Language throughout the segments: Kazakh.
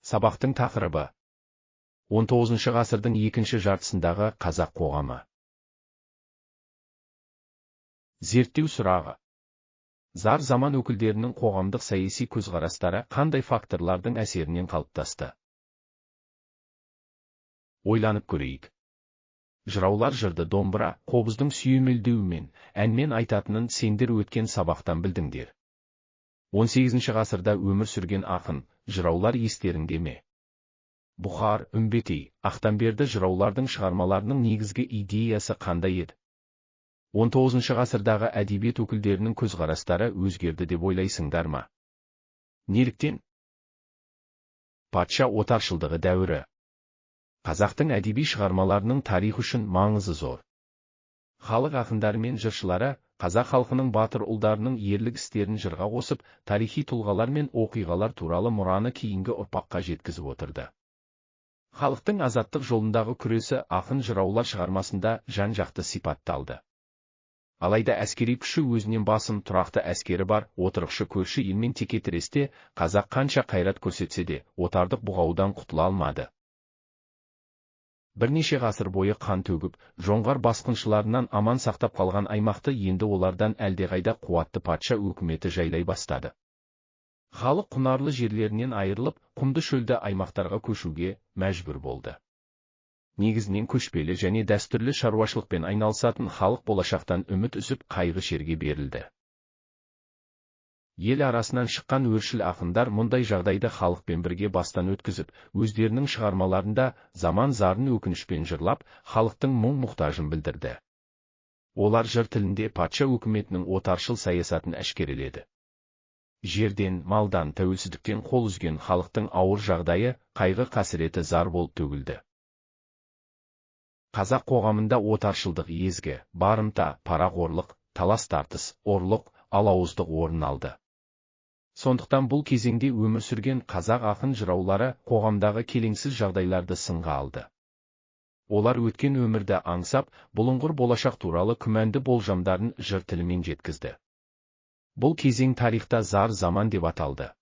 Сабақтың тақырыбы: 19 ғасырдың екінші жартысындағы қазақ қоғамы. Зерттеу сұрағы: зар заман өкілдерінің қоғамдық саяси көзқарастары қандай факторлардың әсерінен қалыптасты? Ойланып көрейік. Жыраулар жырды домбыра, қобыздың сүйемелдеуімен, әнмен айтатынын сендер өткен сабақтан білдіңдер. 18 ғасырда өмір сүрген ақын, жыраулар естеріңде ме? Бұхар, Үмбетей, Ақтамберді жыраулардың шығармаларының негізгі идеясы қандай еді? 19 ғасырдағы әдебиет өкілдерінің көзқарастары өзгерді деп ойлайсыңдар ма? Неліктен? Патша отаршылдығы дәуірі. Қазақтың әдеби шығармаларының тарих үшін маңызы зор. Халық ақындары мен жыршылары қазақ халқының батыр ұлдарының ерлік істерін жырға қосып, тарихи тұлғалар мен оқиғалар туралы мұраны кейінгі ұрпаққа жеткізіп отырды. Халықтың азаттық жолындағы күресі ақын жыраулар шығармасында жан-жақты сипатталды. Алайда әскери күші өзінен басым, тұрақты әскері бар, отырықшы көрші елмен текетіресте қазақ қанша қайрат көрсетсе де, отарлық бұғаудан құтыла алмады. Бірнеше ғасыр бойы қан төгіп, жоңғар басқыншыларынан аман сақтап қалған аймақты енді олардан әлдеқайда қуатты патша өкіметі жайлай бастады. Халық құнарлы жерлерінен айырылып, құмды шөлді аймақтарға көшуге мәжбүр болды. Негізінен көшпелі және дәстүрлі шаруашылықпен айналысатын халық болашақтан үміт үзіп қайғы шерге берілді. Ел арасынан шыққан өршіл ақындар мұндай жағдайды халықпен бірге бастан өткізіп, өздерінің шығармаларында заман зарын өкінішпен жырлап, халықтың мұң-мұқтажын білдірді. Олар жыр тілінде патша өкіметінің отаршыл саясатын әшкереледі. Жерден, малдан, тәуелсіздіктен қол үзген халықтың ауыр жағдайы, қайғы қасіреті зар болып төгілді. Қазақ қоғамында отаршылдық езгі, барымта, парақорлық, талас-тартыс, орлық, алауыздық орын алды. Сондықтан бұл кезеңде өмір сүрген қазақ ақын жыраулары қоғамдағы келеңсіз жағдайларды сынға алды. Олар өткен өмірді аңсап, бұлыңғыр болашақ туралы күмәнді болжамдарын жыр тілімен жеткізді. Бұл кезең тарихта зар заман деп аталды.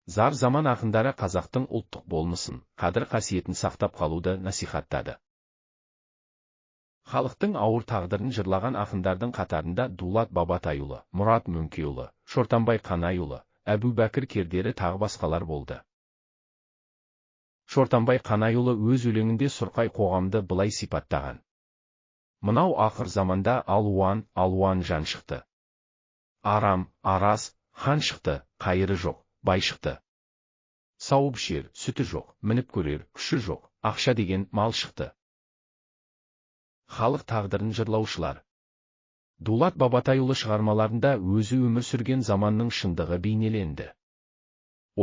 Зар заман ақындары қазақтың ұлттық болмысын, қадір-қасиетін сақтап қалуды насихаттады. Халықтың ауыр тағдырын жырлаған ақындардың қатарында Дулат Бабатайұлы, Мұрат Мөңкеұлы, Шортанбай Қанайұлы, Әбубәкір Кердері тағы басқалар болды. Шортанбай Қанайұлы өз өлеңінде сұрқай қоғамды былай сипаттаған: мынау ақыр заманда алуан, алуан жан шықты. Арам, араз, хан шықты, қайыры жоқ, бай шықты. Сауып ішер, сүті жоқ, мініп көрер, күші жоқ, ақша деген мал шықты. Халық тағдырын жырлаушылар. Дулат Бабатайұлы шығармаларында өзі өмір сүрген заманның шындығы бейнеленді.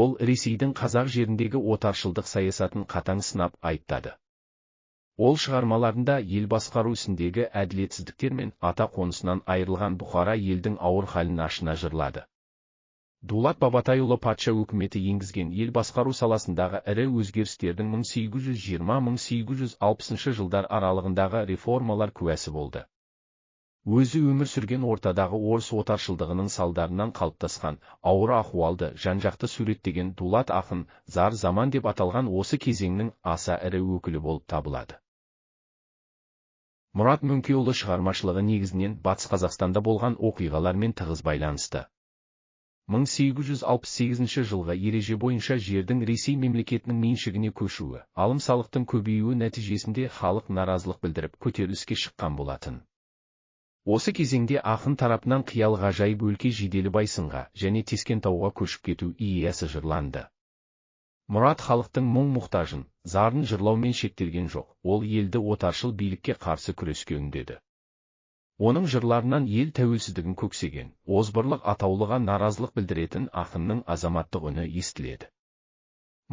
Ол Ресейдің қазақ жеріндегі отаршылдық саясатын қатаң сынап айыптады. Ол шығармаларында ел басқару ісіндегі әділетсіздіктер мен ата қонысынан айырылған Бұхара елдің ауыр халін ашына жырлады. Дулат Бабатайұлы патша өкіметі енгізген ел басқару саласындағы ірі өзгерістердің 1820-1860 жылдар аралығындағы реформалар куәсі болды. Өзі өмір сүрген ортадағы орыс отаршылдығының салдарынан қалыптасқан ауыр ахуалды жан-жақты суреттеген Дулат ақын зар заман деп аталған осы кезеңнің аса ірі өкілі болып табылады. Мұрат Мөңкеұлы шығармашылығы негізінен Батыс Қазақстанда болған оқиғалармен тығыз байланысты. 1868 жылғы ереже бойынша жердің Ресей мемлекетінің меншігіне көшуі, алым-салықтың көбеюі нәтижесінде халық наразылық білдіріп көтеріліске шыққан болатын. Осы кезеңде ақын тарапынан қиял ғажайып өлке жиделі Байсынға және Тескентауға көшіп кету идеясы жырланды. Мұрат халықтың мұң-мұқтажын, зарын жырлаумен шектелген жоқ, ол елді отаршыл билікке қарсы күреске үндеді. Оның жырларынан ел тәуелсіздігін көксеген, озбырлық атаулыға наразылық білдіретін ақынның азаматтық үні естіледі.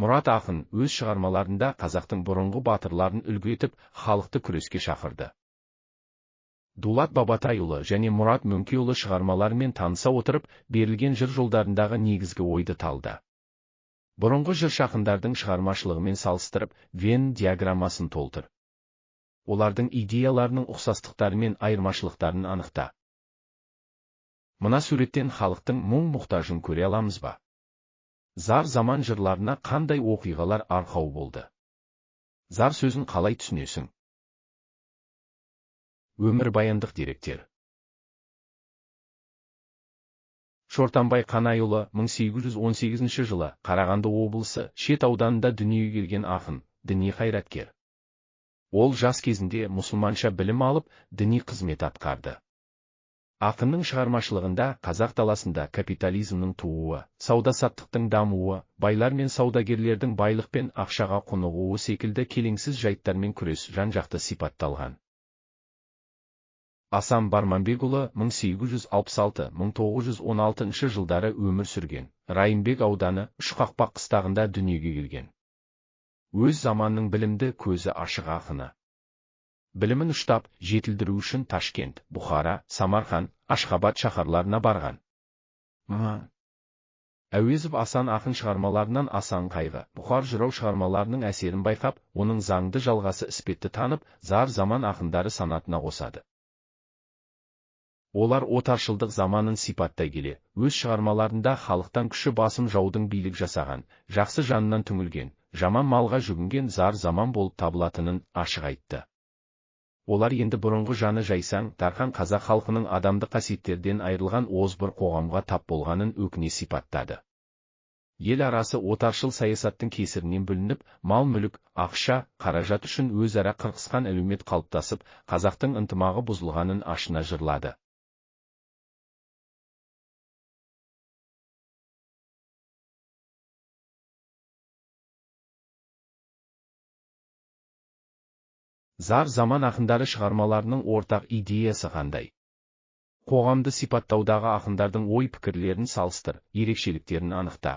Мұрат ақын өз шығармаларында қазақтың бұрынғы батырларын үлгі етіп, халықты күреске шақырды. Дулат Бабатайұлы және Мұрат Мөңкеұлы шығармаларымен таныса отырып, берілген жыр жолдарындағы негізгі ойды талды. Бұрынғы жыр ақындардың шығармашылығымен салыстырып, Венн диаграммасын толтыр. Олардың идеяларының ұқсастықтары мен айырмашылықтарын анықта. Мына суреттен халықтың мұң-мұқтажын көре аламыз ба? Зар заман жырларына қандай оқиғалар арқау болды? Зар сөзін қалай түсінесің? Өмірбаяндық деректер. Шортанбай Қанайұлы 1818 жылы Қарағанды облысы Шет ауданында дүниеге келген ақын, діни қайраткер. Ол жас кезінде мұсылманша білім алып, діни қызмет атқарды. Ақынның шығармашылығында қазақ даласында капитализмнің тууы, сауда-саттықтың дамуы, байлар мен саудагерлердің байлық пен ақшаға құнығуы секілді келеңсіз жайттармен күрес жан-жақты сипатталған. Асан Барманбекұлы 1866-1916 жылдары өмір сүрген, Райымбек ауданы Үшқақпақ қыстағында дүниеге келген. Өз заманның білімді көзі ашық ақыны. Білімін ұштап, жетілдіру үшін Ташкент, Бұхара, Самарқан, Ашхабад шаһарларына барған. Әуезов Асан ақын шығармаларынан Асан қайғы, Бұхар жырау шығармаларының әсерін байқап, оның заңды жалғасы іспетті танып, зар заман ақындары санатына қосады. Олар отаршылдық заманын сипаттай келе, өз шығармаларында халықтан күші басым жаудың билік жасаған, жақсы жанынан түңілген, жаман малға жүгінген зар заман болып табылатынын ашық айтты. Олар енді бұрынғы жаны жайсаң, дархан қазақ халқының адамдық қасиеттерден айырылған озбыр қоғамға тап болғанын өкіне сипаттады. Ел арасы отаршыл саясаттың кесірінен бүлініп, мал-мүлік, ақша, қаражат үшін өзара қырқысқан әлеумет қалыптасып, қазақтың ынтымағы бұзылғанын ашына жырлады. Зар заман ақындары шығармаларының ортақ идеясы қандай? Қоғамды сипаттаудағы ақындардың ой-пікірлерін салыстыр, ерекшеліктерін анықта.